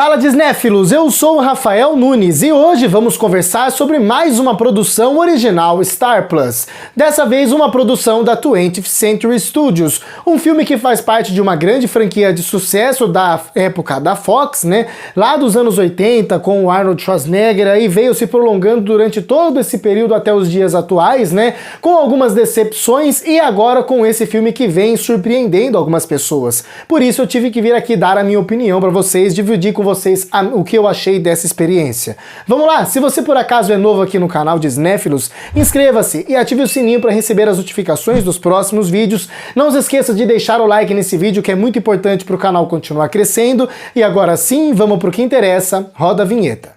Fala Disnéfilos, eu sou o Rafael Nunes e hoje vamos conversar sobre mais uma produção original Star Plus. Dessa vez uma produção da 20th Century Studios, um filme que faz parte de uma grande franquia de sucesso da época da Fox, né? Lá dos anos 80 com o Arnold Schwarzenegger e veio se prolongando durante todo esse período até os dias atuais, né? Com algumas decepções e agora com esse filme que vem surpreendendo algumas pessoas. Por isso eu tive que vir aqui dar a minha opinião para vocês, dividir com vocês o que eu achei dessa experiência. Vamos lá, se você por acaso é novo aqui no canal Disnéfilos, inscreva-se e ative o sininho para receber as notificações dos próximos vídeos. Não se esqueça de deixar o like nesse vídeo que é muito importante para o canal continuar crescendo. E agora sim, vamos para o que interessa, roda a vinheta.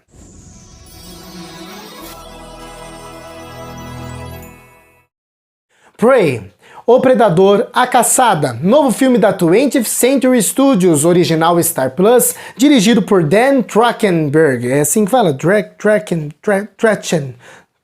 Prey, O Predador, A Caçada, novo filme da 20th Century Studios, original Star Plus, dirigido por Dan Trachtenberg. É assim que fala?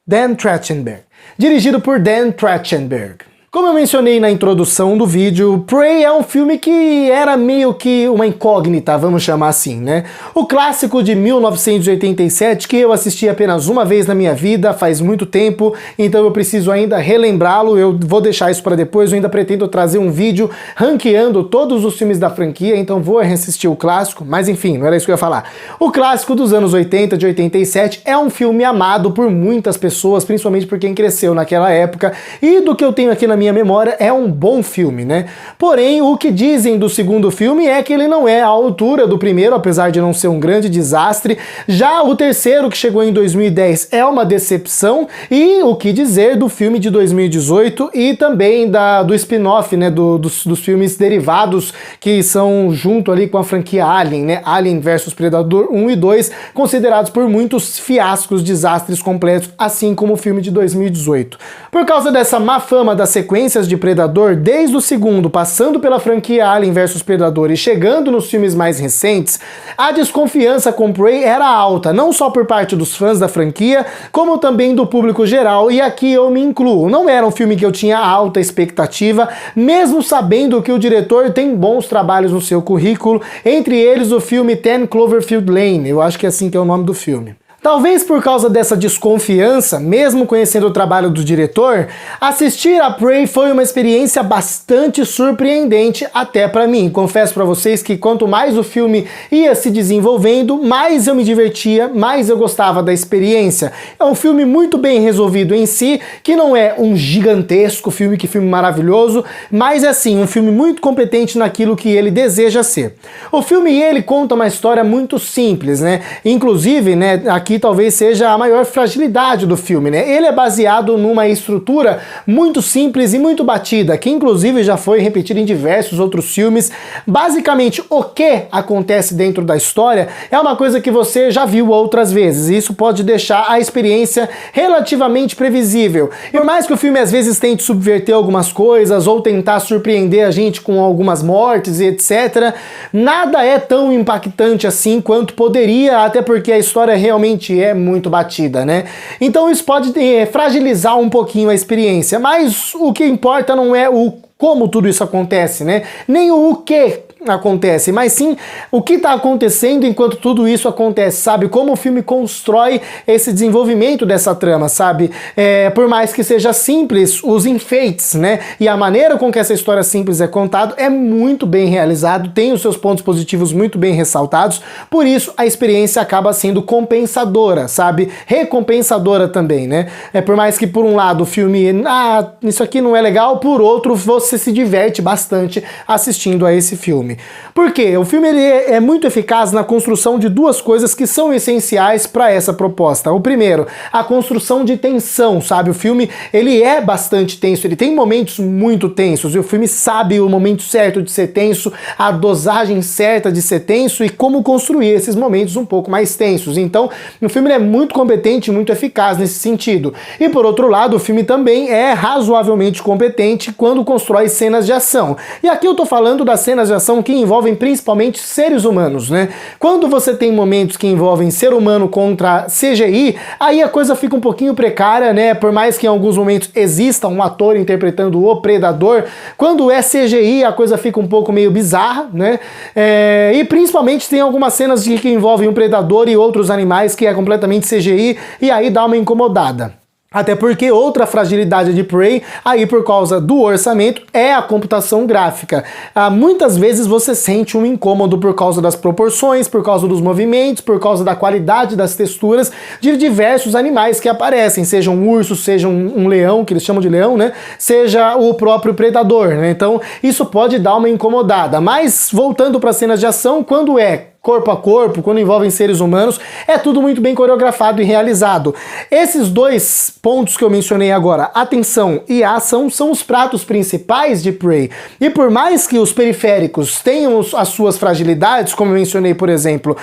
Dan Trachtenberg. Dirigido por Dan Trachtenberg. Como eu mencionei na introdução do vídeo, Prey é um filme que era meio que uma incógnita, vamos chamar assim, né? O clássico de 1987, que eu assisti apenas uma vez na minha vida, faz muito tempo, então eu preciso ainda relembrá-lo, eu vou deixar isso para depois, eu ainda pretendo trazer um vídeo ranqueando todos os filmes da franquia, então vou reassistir o clássico, mas enfim, não era isso que eu ia falar. O clássico dos anos 80, de 87, é um filme amado por muitas pessoas, principalmente por quem cresceu naquela época, e do que eu tenho aqui na minha memória, é um bom filme, né? Porém, o que dizem do segundo filme é que ele não é à altura do primeiro, apesar de não ser um grande desastre. Já o terceiro, que chegou em 2010, é uma decepção. E o que dizer do filme de 2018 e também do spin-off, né? Dos filmes derivados que são junto ali com a franquia Alien, né? Alien vs Predador 1 e 2, considerados por muitos fiascos, desastres completos, assim como o filme de 2018. Por causa dessa má fama da sequências de Predador, desde o segundo, passando pela franquia Alien vs Predador e chegando nos filmes mais recentes, a desconfiança com Prey era alta, não só por parte dos fãs da franquia, como também do público geral, e aqui eu me incluo. Não era um filme que eu tinha alta expectativa, mesmo sabendo que o diretor tem bons trabalhos no seu currículo, entre eles o filme 10 Cloverfield Lane, eu acho que é assim que é o nome do filme. Talvez por causa dessa desconfiança, mesmo conhecendo o trabalho do diretor, assistir a Prey foi uma experiência bastante surpreendente até pra mim. Confesso pra vocês que quanto mais o filme ia se desenvolvendo, mais eu me divertia, mais eu gostava da experiência. É um filme muito bem resolvido em si, que não é um gigantesco filme, que filme maravilhoso, mas é sim um filme muito competente naquilo que ele deseja ser. O filme ele conta uma história muito simples, né? Inclusive, né, aqui talvez seja a maior fragilidade do filme, né? Ele é baseado numa estrutura muito simples e muito batida, que inclusive já foi repetida em diversos outros filmes. Basicamente, o que acontece dentro da história é uma coisa que você já viu outras vezes, e isso pode deixar a experiência relativamente previsível. E por mais que o filme às vezes tente subverter algumas coisas, ou tentar surpreender a gente com algumas mortes e etc., nada é tão impactante assim quanto poderia, até porque a história realmente é muito batida, né? Então isso pode fragilizar um pouquinho a experiência, mas o que importa não é o como tudo isso acontece, né? Nem o que acontece, mas sim o que está acontecendo enquanto tudo isso acontece, sabe? Como o filme constrói esse desenvolvimento dessa trama, sabe? Por mais que seja simples, os enfeites, né? E a maneira com que essa história simples é contada é muito bem realizado, tem os seus pontos positivos muito bem ressaltados, por isso a experiência acaba sendo compensadora, sabe? Recompensadora também, né? Por mais que por um lado o filme, isso aqui não é legal, por outro você se diverte bastante assistindo a esse filme. Por quê? O filme ele é muito eficaz na construção de duas coisas que são essenciais para essa proposta. O primeiro, a construção de tensão, sabe? O filme ele é bastante tenso, ele tem momentos muito tensos, e o filme sabe o momento certo de ser tenso, a dosagem certa de ser tenso e como construir esses momentos um pouco mais tensos. Então, o filme é muito competente e muito eficaz nesse sentido. E por outro lado, o filme também é razoavelmente competente quando constrói cenas de ação. E aqui eu tô falando das cenas de ação produção que envolvem principalmente seres humanos, né? Quando você tem momentos que envolvem ser humano contra CGI, aí a coisa fica um pouquinho precária, né? Por mais que em alguns momentos exista um ator interpretando o predador, quando é CGI a coisa fica um pouco meio bizarra, né? E principalmente tem algumas cenas que envolvem um predador e outros animais que é completamente CGI, e aí dá uma incomodada. Até porque outra fragilidade de Prey, aí por causa do orçamento, é a computação gráfica. Muitas vezes você sente um incômodo por causa das proporções, por causa dos movimentos, por causa da qualidade das texturas de diversos animais que aparecem, seja um urso, seja um leão, que eles chamam de leão, né? Seja o próprio predador, né? Então isso pode dar uma incomodada. Mas voltando para as cenas de ação, quando é corpo a corpo, quando envolvem seres humanos, é tudo muito bem coreografado e realizado. Esses dois pontos que eu mencionei agora, a tensão e a ação, são os pratos principais de Prey. E por mais que os periféricos tenham as suas fragilidades, como eu mencionei, por exemplo,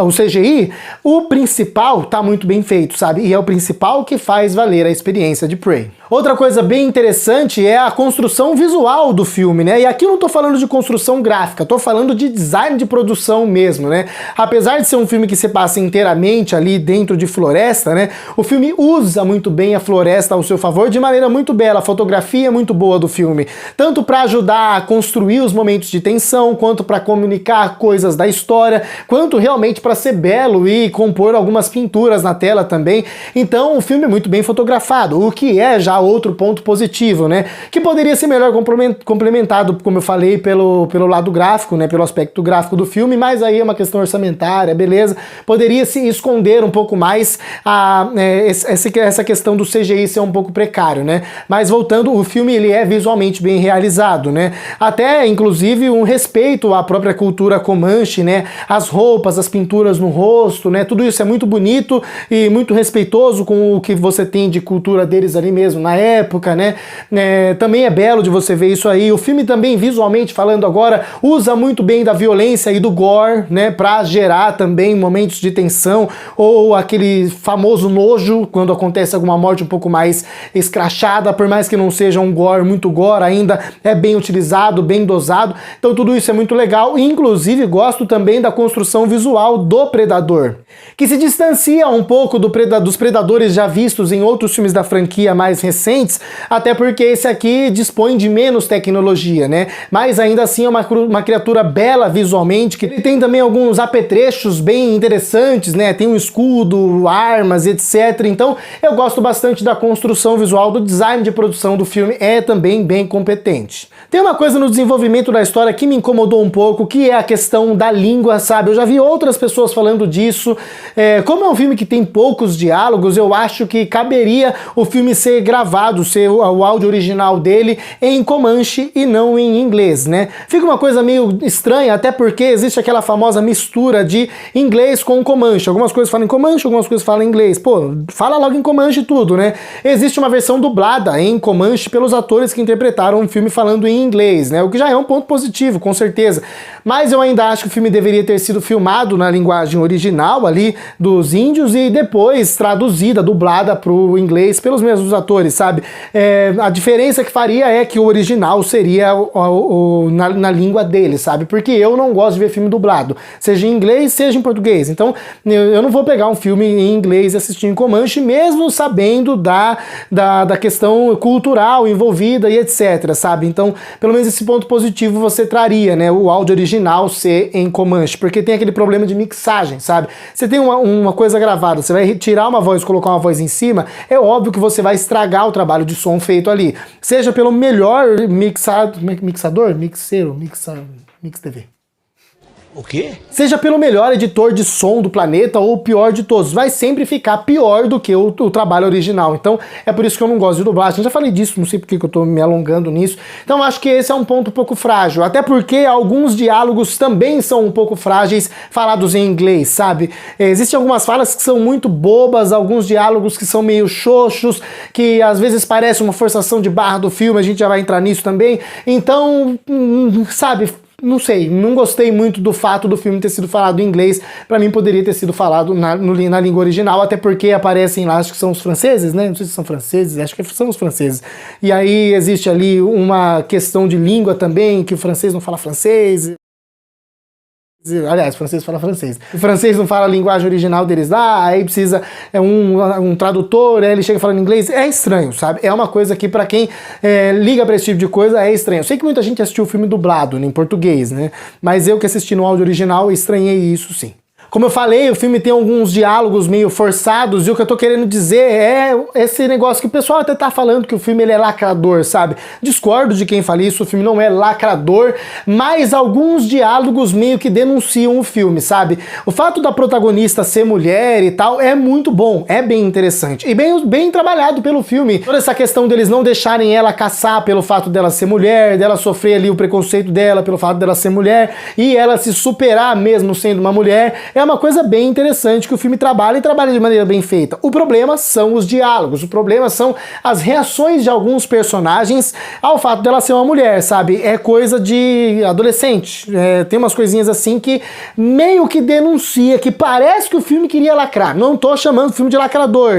o CGI, o principal tá muito bem feito, sabe? E é o principal que faz valer a experiência de Prey. Outra coisa bem interessante é a construção visual do filme, né? E aqui eu não tô falando de construção gráfica, tô falando de design de produção mesmo, né? Apesar de ser um filme que se passa inteiramente ali dentro de floresta, né? O filme usa muito bem a floresta ao seu favor de maneira muito bela. A fotografia é muito boa do filme, tanto para ajudar a construir os momentos de tensão, quanto para comunicar coisas da história, quanto realmente para ser belo e compor algumas pinturas na tela também. Então o filme é muito bem fotografado, o que é já outro ponto positivo, né? Que poderia ser melhor complementado, como eu falei, pelo lado gráfico, né? Pelo aspecto gráfico do filme, mas aí é uma questão orçamentária, beleza? Poderia se esconder um pouco mais essa questão do CGI ser um pouco precário, né? Mas voltando, o filme ele é visualmente bem realizado, né? Até, inclusive, um respeito à própria cultura Comanche, né? As roupas, as pinturas no rosto, né? Tudo isso é muito bonito e muito respeitoso com o que você tem de cultura deles ali mesmo, na época, né? Também é belo de você ver isso aí. O filme também, visualmente falando agora, usa muito bem da violência e do gore, né? Pra gerar também momentos de tensão ou aquele famoso nojo quando acontece alguma morte um pouco mais escrachada, por mais que não seja um gore muito gore, ainda é bem utilizado, bem dosado. Então tudo isso é muito legal. E, inclusive, gosto também da construção visual do Predador, que se distancia um pouco dos predadores já vistos em outros filmes da franquia mais recentes, até porque esse aqui dispõe de menos tecnologia, né? Mas ainda assim é uma criatura bela visualmente, que tem também alguns apetrechos bem interessantes, né? Tem um escudo, armas, etc. Então eu gosto bastante da construção visual, do design de produção do filme, é também bem competente. Tem uma coisa no desenvolvimento da história que me incomodou um pouco, que é a questão da língua, sabe? Eu já vi outras pessoas falando disso. Como é um filme que tem poucos diálogos, eu acho que caberia o filme ser gravado, ser o áudio original dele em Comanche e não em inglês, né? Fica uma coisa meio estranha, até porque existe aquela famosa mistura de inglês com Comanche. Algumas coisas falam em Comanche, algumas coisas falam em inglês. Pô, fala logo em Comanche tudo, né? Existe uma versão dublada em Comanche pelos atores que interpretaram o filme falando em inglês, né? O que já é um ponto positivo, com certeza. Mas eu ainda acho que o filme deveria ter sido filmado na linguagem original ali dos índios e depois traduzida, dublada pro inglês pelos mesmos atores, sabe? A diferença que faria é que o original seria na língua dele, sabe? Porque eu não gosto de ver filme dublado, seja em inglês, seja em português. Então eu não vou pegar um filme em inglês e assistir em Comanche, mesmo sabendo da questão cultural envolvida e etc, sabe? Então, pelo menos esse ponto positivo você traria, né? O áudio original ser em Comanche, porque tem aquele problema de mixagem, sabe? Você tem uma coisa gravada, você vai tirar uma voz e colocar uma voz em cima, é óbvio que você vai estragar o trabalho de som feito ali. Seja pelo melhor mix TV. O quê? Seja pelo melhor editor de som do planeta ou o pior de todos, vai sempre ficar pior do que o trabalho original. Então é por isso que eu não gosto de dublagem. Já falei disso, não sei porque que eu tô me alongando nisso. Então acho que esse é um ponto um pouco frágil, até porque alguns diálogos também são um pouco frágeis falados em inglês, sabe? Existem algumas falas que são muito bobas, alguns diálogos que são meio xoxos, que às vezes parece uma forçação de barra do filme, a gente já vai entrar nisso também. Então, sabe... Não sei, não gostei muito do fato do filme ter sido falado em inglês. Pra mim poderia ter sido falado na língua original, até porque aparecem lá, acho que são os franceses, né? Não sei se são franceses, acho que são os franceses. E aí existe ali uma questão de língua também, que o francês não fala francês. Aliás, o francês fala francês. O francês não fala a linguagem original deles lá, aí precisa um tradutor, aí ele chega falando inglês. É estranho, sabe? É uma coisa que pra quem liga pra esse tipo de coisa é estranho. Eu sei que muita gente assistiu o filme dublado, em português, né? Mas eu que assisti no áudio original estranhei isso sim. Como eu falei, o filme tem alguns diálogos meio forçados e o que eu tô querendo dizer é esse negócio que o pessoal até tá falando que o filme ele é lacrador, sabe? Discordo de quem fala isso, o filme não é lacrador, mas alguns diálogos meio que denunciam o filme, sabe? O fato da protagonista ser mulher e tal é muito bom, é bem interessante e bem trabalhado pelo filme. Toda essa questão deles não deixarem ela caçar pelo fato dela ser mulher, dela sofrer ali o preconceito dela pelo fato dela ser mulher e ela se superar mesmo sendo uma mulher, é uma coisa bem interessante que o filme trabalha e trabalha de maneira bem feita. O problema são os diálogos, o problema são as reações de alguns personagens ao fato dela ser uma mulher, sabe? É coisa de adolescente. Tem umas coisinhas assim que meio que denuncia, que parece que o filme queria lacrar. Não tô chamando o filme de lacrador,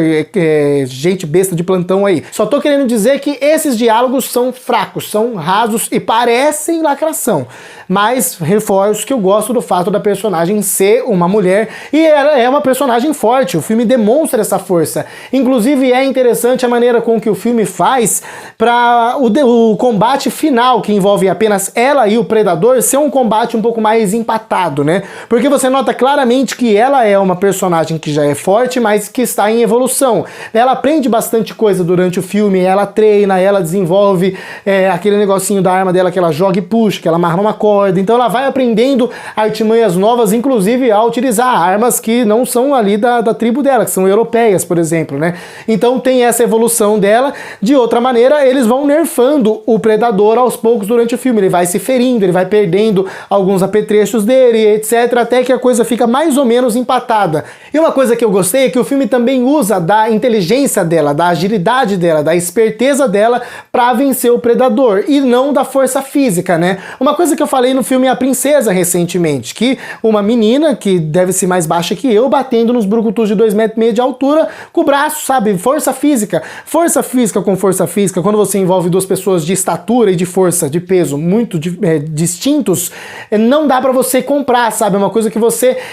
gente besta de plantão aí. Só tô querendo dizer que esses diálogos são fracos, são rasos e parecem lacração. Mas reforço que eu gosto do fato da personagem ser uma mulher e ela é uma personagem forte, o filme demonstra essa força. Inclusive é interessante a maneira com que o filme faz para o combate final, que envolve apenas ela e o predador, ser um combate um pouco mais empatado, né? Porque você nota claramente que ela é uma personagem que já é forte, mas que está em evolução. Ela aprende bastante coisa durante o filme, ela treina, ela desenvolve aquele negocinho da arma dela que ela joga e puxa, que ela amarra uma corda. Então ela vai aprendendo artimanhas novas, inclusive a utilizar armas que não são ali da tribo dela, que são europeias, por exemplo, né? Então tem essa evolução dela. De outra maneira, eles vão nerfando o predador aos poucos durante o filme. Ele vai se ferindo, ele vai perdendo alguns apetrechos dele, etc, até que a coisa fica mais ou menos empatada. E uma coisa que eu gostei é que o filme também usa da inteligência dela, da agilidade dela, da esperteza dela para vencer o predador, e não da força física, né? Uma coisa que eu falei no filme A Princesa recentemente, que uma menina que deve ser mais baixa que eu, batendo nos brucutus de 2,5 metros de altura com o braço, sabe? Força física. Força física com força física, quando você envolve duas pessoas de estatura e de força, de peso muito distintos, não dá pra você comprar, sabe? É uma coisa que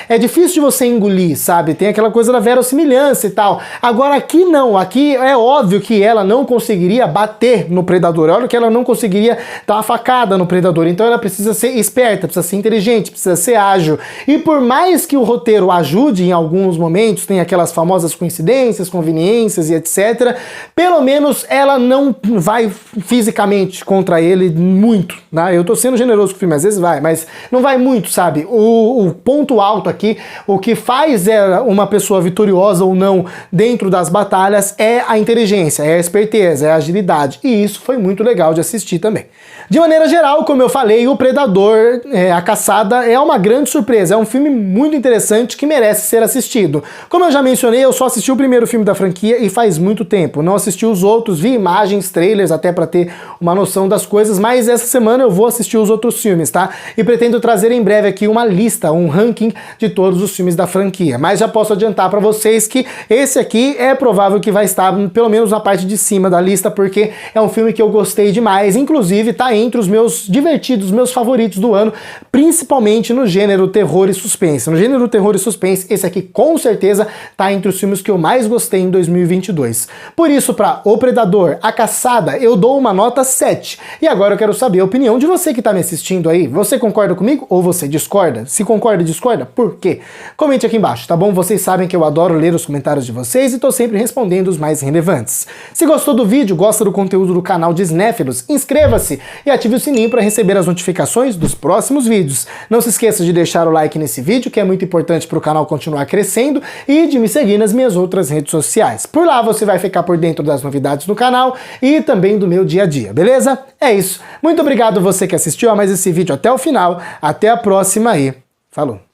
é difícil de você engolir, sabe? Tem aquela coisa da verossimilhança e tal. Agora aqui não, aqui é óbvio que ela não conseguiria bater no predador, é óbvio que ela não conseguiria dar uma facada no predador, então ela precisa ser esperta, precisa ser inteligente, precisa ser ágil. E por mais que o roteiro ajude em alguns momentos, tem aquelas famosas coincidências, conveniências e etc, pelo menos ela não vai fisicamente contra ele muito, né? Eu tô sendo generoso com o filme, às vezes vai, mas não vai muito, sabe? O ponto alto aqui, o que faz uma pessoa vitoriosa ou não dentro das batalhas é a inteligência, é a esperteza, é a agilidade, e isso foi muito legal de assistir também. De maneira geral, como eu falei, o Predador, A Caçada, é uma grande surpresa, é um filme muito interessante que merece ser assistido. Como eu já mencionei, eu só assisti o primeiro filme da franquia e faz muito tempo, não assisti os outros, vi imagens, trailers até pra ter uma noção das coisas, mas essa semana eu vou assistir os outros filmes, tá? E pretendo trazer em breve aqui uma lista, um ranking de todos os filmes da franquia, mas já posso adiantar pra vocês que esse aqui é provável que vai estar pelo menos na parte de cima da lista, porque é um filme que eu gostei demais, inclusive tá entre os meus divertidos, meus favoritos do ano, principalmente no gênero terror e suspense. No gênero terror e suspense, esse aqui com certeza tá entre os filmes que eu mais gostei em 2022. Por isso, para O Predador, A Caçada, eu dou uma nota 7. E agora eu quero saber a opinião de você que tá me assistindo aí. Você concorda comigo ou você discorda? Se concorda, discorda, por quê? Comente aqui embaixo, tá bom? Vocês sabem que eu adoro ler os comentários de vocês e tô sempre respondendo os mais relevantes. Se gostou do vídeo, gosta do conteúdo do canal de Cinéfilos, inscreva-se e ative o sininho para receber as notificações dos próximos vídeos. Não se esqueça de deixar o like nesse vídeo, que é muito importante para o canal continuar crescendo, e de me seguir nas minhas outras redes sociais. Por lá você vai ficar por dentro das novidades do canal e também do meu dia a dia, beleza? É isso. Muito obrigado você que assistiu a mais esse vídeo até o final. Até a próxima e falou!